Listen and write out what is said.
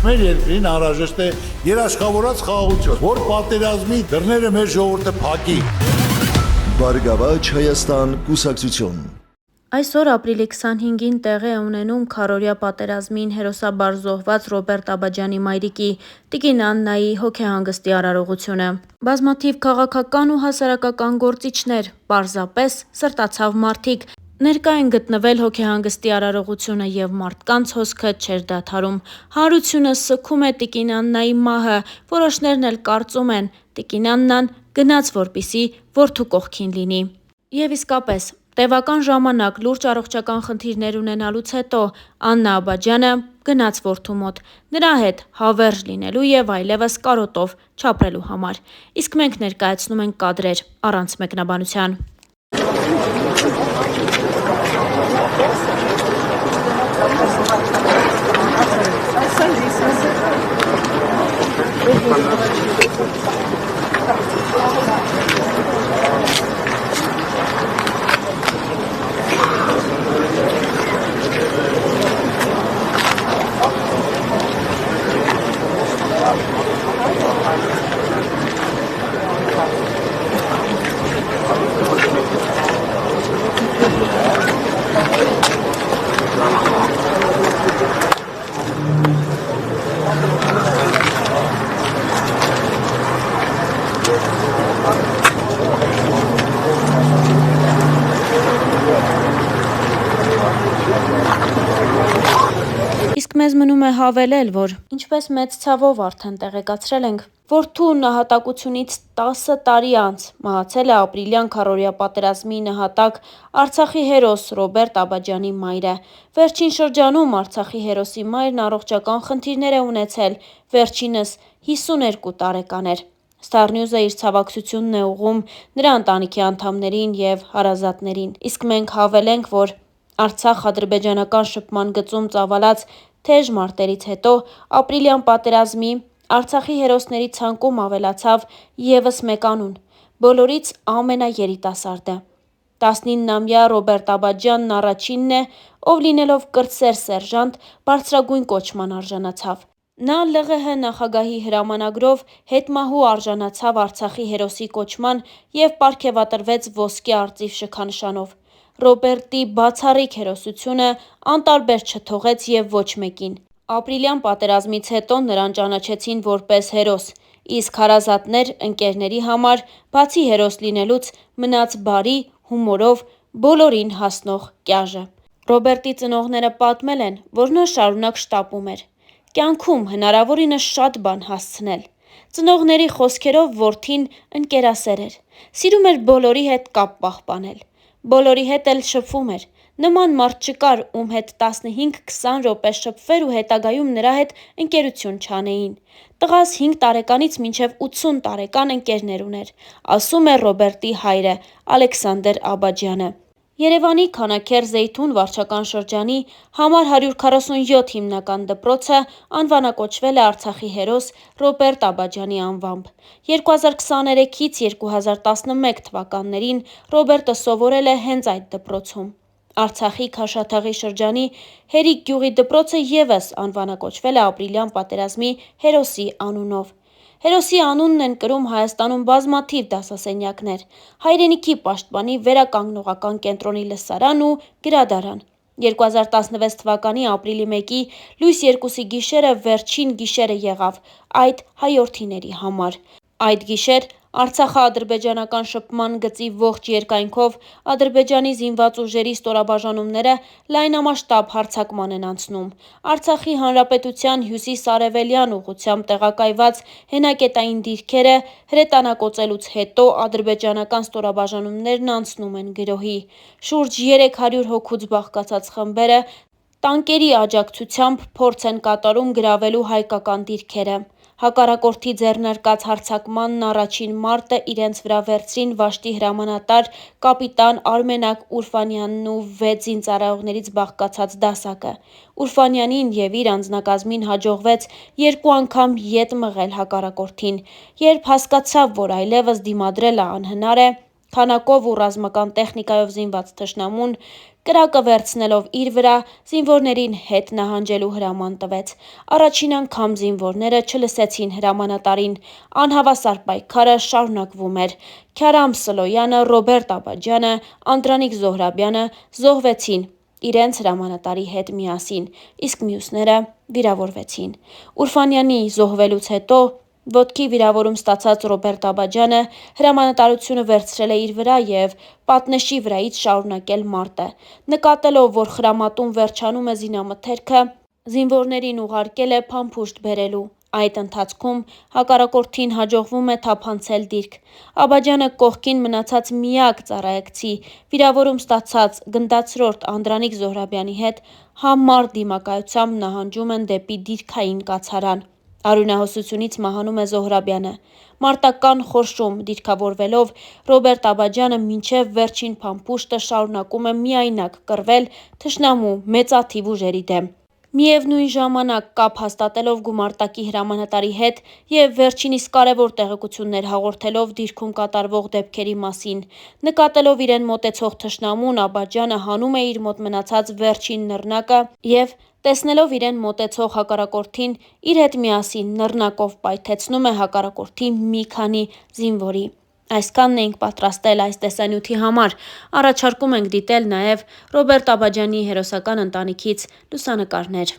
Մեր երկրին անհրաժեշտ է երաշխավորած խաղաղություն, որ պատերազմի դռները մեր ժողովուրդը փակի։ Բարգավաճ Հայաստան կուսակցություն։ Այսօր ապրիլի 25-ին տեղի է ունենում քառօրյա պատերազմին հերոսաբար զոհված Ռոբերտ Աբաջյանի մայրիկի տիկին Աննայի հոգեհանգստի արարողությունը։ Բազմաթիվ քաղաքական ու հասարակական գործիչներ, պարզապես սրտացավ մարդիկ ներկա են գտնվել հոգեհանգստի արարողությունը եւ մարդկանց հոսքը չէր դադարում։ Հանրությունը սգում է տիկին Աննայի մահը, որոշներն էլ կարծում են տիկին Աննան գնաց, որպիսի որդու կողքին լինի։ Եվ իսկապես, տևական ժամանակ լուրջ առողջական խնդիրներ ունենալուց հետո Աննա Աբաջյանը գնաց որդու մոտ, նրա հետ հավերժ լինելու եւ այլևս կարոտով չապրելու համար։ Իսկ մենք ներկայացնում ենք կադրեր առանց մեկնաբանության։ Իսկ մեզ մնում է հավելել, որ ինչպես մեծ ցավով արդեն տեղեկացրել ենք, որդու նահատակությունից 10 տարի անց մահացել է ապրիլյան քառօրյա պատերազմի նահատակ Արցախի հերոս Ռոբերտ Աբաջյանի մայրը։ Վերջին շրջանում Արցախի հերոսի մայրն առողջական խնդիրներ է ունեցել, վերջինս 52 տարեկան էր։ Star News-ը իր ցավակցությունն է ուղղում նրա ընտանիքի անդամներին եւ հարազատներին։ Իսկ մենք հավելենք, որ Արցախ-ադրբեջանական շփման գծում ծավալած թեժ մարտերից հետո ապրիլյան պատերազմի Արցախի հերոսների ցանկում ավելացավ եւս մեկ անուն՝ բոլորից ամենաերիտասարդը։ 19-ամյա Ռոբերտ Աբաջյանն առաջինն է, ով լինելով կրտսեր սերժանտ, բարձրագույն կոչման արժանացավ։ Նա ԼՂՀ նախագահի հրամանագրով հետմահու արժանացավ Արցախի հերոսի կոչման եւ պարգեւատրվեց ոսկե արծիվ շքանշանով։ Ռոբերտի բացառիկ հերոսությունը անտարբեր չթողեց եւ ոչ մեկին։ Ապրիլյան պատերազմից հետո նրան ճանաչեցին որպես հերոս, իսկ հարազատներ, ընկերների համար, բացի հերոս լինելուց, մնաց բարի, հումորով, բոլորին հասնող կյաժը։ Ռոբերտի ծնողները պատմել են, որ նա շարունակ շտապում էր։ Կյանքում հնարավորինս շատ բան հասցնել։ Ծնողների խոսքերով որդին ընկերասեր էր, սիրում էր բոլորի հետ կապ պահպանել։ Բոլորի հետ էլ շփվում էր։ Նման մարդ չկար, ում հետ 15-20 րոպե շփվեր ու հետագայում նրա հետ ընկերություն չանեին։ Տղաս 5 տարեկանից մինչև 80 տարեկան ընկերներ ուներ, ասում է Ռոբերտի հայրը Ալեքսանդր Աբաջյանը։ Երևանի Քանաքեռ Զեյթուն վարչական շրջանի համար 147 հիմնական դպրոցը անվանակոչվել է Արցախի հերոս Ռոբերտ Աբաջյանի անվամբ։ 2023-ից 2011 թվականներին Ռոբերտը սովորել է հենց այդ դպրոցում։ Արցախի Քաշաթաղի շրջանի Հերիկ գյուղի դպրոցը եւս անվանակոչվել է ապրիլյան պատերազմի հերոսի անունով։ Հերոսի անունն են կրում Հայաստանում բազմաթիվ դասասենյակներ, հայրենիքի պաշտպանի վերականգնողական կենտրոնի լսարան ու գրադարան։ 2016 թվականի ապրիլի 1-ի լույս 2-ի գիշերը վերջին գիշերը եղավ այդ հայրենիների համար։ Այդ գիշեր Արցախա-ադրբեջանական շփման գծի ողջ երկայնքով Ադրբեջանի զինված ուժերի ստորաբաժանումները լայնամասշտաբ հարձակման են անցնում։ Արցախի հանրապետության հյուսիս-արևելյան ուղղությամբ տեղակայված հենակետային դիրքերը հրետանակոծելուց հետո ադրբեջանական ստորաբաժանումներն անցնում են գրոհի։ Շուրջ 300 հոգուց բաղկացած խմբերը տանկերի աջակցությամբ փորձ են կատարում գրավելու հայկական դիրքերը։ Հակառակորդի ձեռնարկած հարձակմանն առաջին մարտը իրենց վրա վերցրին Վաշտի հրամանատար կապիտան Արմենակ Ուրֆանյանն ու 6 զինծառայողներից բաղկացած դասակը։ Ուրֆանյանին եւ իր անձնակազմին հաջողվեց 2 անգամ ետ մղել հակառակորդին։ Երբ հասկացավ, որ այլևս դիմադրելը անհնար է, քանակով ու ռազմական տեխնիկայով զինված թշնամուն Կրակը վերցնելով իր վրա, զինվորներին հետ նահանջելու հրաման տվեց։ Առաջին անգամ զինվորները չլսեցին հրամանատարին։ Անհավասար պայքարը շարունակվում էր։ Քյարամ Սլոյանը, Ռոբերտ Աբաջյանը, Անդրանիկ Զոհրաբյանը զոհվեցին իրենց հրամանատարի հետ միասին, իսկ մյուսները վիրավորվեցին։ Ուրֆանյանի զոհվելուց հետո ոտքի վիրավորում ստացած Ռոբերտ Աբաջյանը հրամանատարությունը վերցրել է իր վրա և պատնեշի վրայից շարունակել մարտը։ Նկատելով, որ խրամատում վերջանում է զինամթերքը, զինվորներին ուղարկել է փամփուշտ բերելու։ Այդ ընթացքում հակառակորդին հաջողվում է թափանցել դիրք։ Աբաջյանը կողքին մնացած միակ ծառայեկցի, վիրավորում ստացած գնդացրորդ Անդրանիկ Զոհրաբյանի հետ համառ դիմակայությամբ նահանջում են դեպի դիրքային կացարան։ Արյունահոսությունից մահանում է Զոհրաբյանը։ Մարտական խորշում դիրքավորվելով Ռոբերտ Աբաջյանը մինչև վերջին փամփուշտը շարունակում է միայնակ կռվել թշնամու մեծաթիվ ուժերի դեմ։ Միևնույն ժամանակ կապ հաստատելով գումարտակի հրամանատարի հետ և վերջինիս կարևոր տեղեկություններ հաղորդելով դիրքում կատարվող դեպքերի մասին, նկատելով իրեն մոտեցող թշնամուն, Աբաջյանը հանում է իր մոտ մնացած վերջին նռնակը և տեսնելով իրեն մոտեցող հակառակորդին, իր հետ միասին նռնակով պայթեցնում է հակառակորդի մի քանի զինվորի։ Այսքանն էինք պատրաստել այս տեսանյութի համար։ Առաջարկում ենք դիտել նաև Ռոբերտ Աբաջյանի հերոսական ընտանիքից լուսանկարներ։